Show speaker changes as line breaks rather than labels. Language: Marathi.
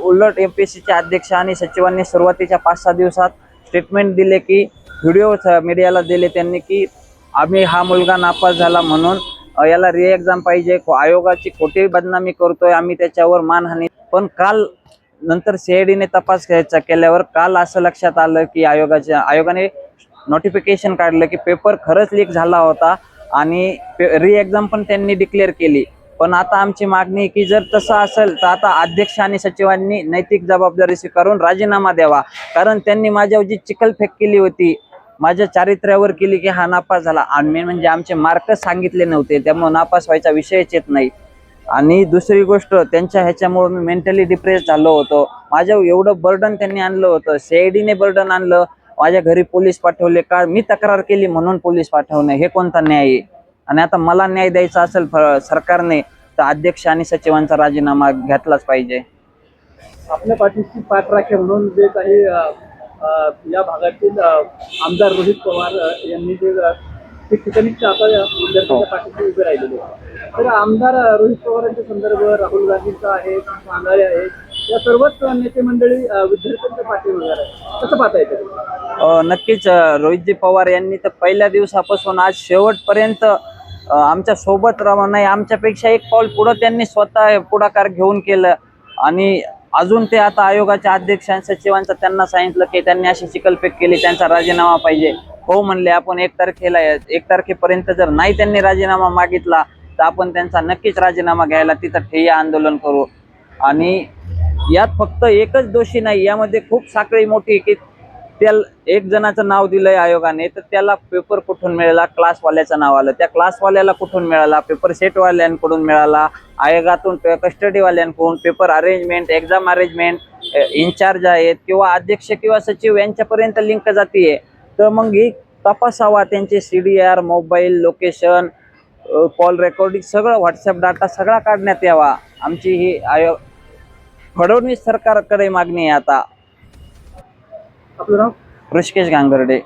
उलट एमपीएससीच्या अध्यक्ष आणि सचिवांनी सुरुवातीच्या 5-6 दिवसात स्टेटमेंट दिले की व्हिडिओ मीडियाला दिले त्यांनी की आम्ही हा मुलगा नापास झाला म्हणून याला री एक्झाम पाहिजे, आयोगाची खोटी बदनामी करतोय आम्ही, त्याच्यावर मानहानी. पण काल नंतर सीआयडीने तपास केल्यावर काल असं लक्षात आलं की आयोगाने नोटिफिकेशन काढलं की पेपर खरंच लीक झाला होता आणि री एक्झाम पण त्यांनी डिक्लेअर केली. पण आता आमची मागणी की जर तसं असेल तर आता अध्यक्ष आणि सचिवांनी नैतिक जबाबदारी स्वीकारून राजीनामा द्यावा. कारण त्यांनी माझ्यावर जी चिखलफेक केली होती, माझ्या चारित्र्यावर केली की हा नापास झाला, आणि म्हणजे आमचे मार्कच सांगितले नव्हते, त्यामुळे नापास व्हायचा विषयच येत नाही. आणि दुसरी गोष्ट, त्यांच्या ह्याच्यामुळे मी मेंटली डिप्रेस झालो होतो. माझ्यावर एवढं बर्डन त्यांनी आणलं होतं, सीआयडीने बर्डन आणलं, माझ्या घरी पोलीस पाठवले, का मी तक्रार केली म्हणून पोलीस पाठवणे, हे कोणता न्याय आहे? आणि आता मला न्याय द्यायचा असेल सरकारने तर अध्यक्ष आणि सचिवांचा राजीनामा घेतलाच पाहिजे.
आपल्या पाठीशी पाठराखे म्हणून जे काही या भागातील आमदार रोहित पवार यांनी जे ठिकठिकाणी आता विद्यार्थ्यांच्या पाठीशी उभे राहिलेले, तर आमदार रोहित पवार यांच्या संदर्भ राहुल गांधींचा आहे, मांगाळे आहे, या सर्वच नेते मंडळी विद्यार्थ्यांच्या पाठीवर आहे, कसं पाहता येतं?
नक्कीच रोहितजी पवार यांनी तर पहिल्या दिवसापासून आज शेवटपर्यंत आमच्या सोबत राहून नाही, आमच्यापेक्षा एक पाऊल पुढं त्यांनी स्वतः पुढाकार घेऊन केलं. आणि अजून ते आता आयोगाच्या अध्यक्ष आणि सचिवांचं त्यांना सांगितलं की त्यांनी अशी चिखलफेक केली, त्यांचा राजीनामा पाहिजे. हो म्हणले, आपण 1 तारखेपर्यंत जर नाही त्यांनी राजीनामा मागितला तर आपण त्यांचा नक्कीच राजीनामा घ्यायला तिथं ठिय्या आंदोलन करू. आणि यात फक्त एकच दोषी नाही, यामध्ये खूप साखळी मोठी की त्याला एक जणाचं नाव दिलंय आयोगाने, तर त्याला पेपर कुठून मिळाला? क्लासवाल्याचं नाव आलं, त्या क्लासवाल्याला कुठून मिळाला? पेपर सेटवाल्यांकडून मिळाला, आयोगातून कस्टडीवाल्यांकडून, paper arrangement, exam arrangement incharge आहेत किंवा अध्यक्ष किंवा सचिव यांच्यापर्यंत लिंक जातीये. तर मग ही तपासावा, त्यांचे CDR, mobile location, call recording, सगळं व्हॉट्सअप डाटा सगळा काढण्यात यावा. आमची ही फडणवीस सरकारकडे मागणी आहे. आता
आपलं नाव?
ऋषिकेश गांगर्डे.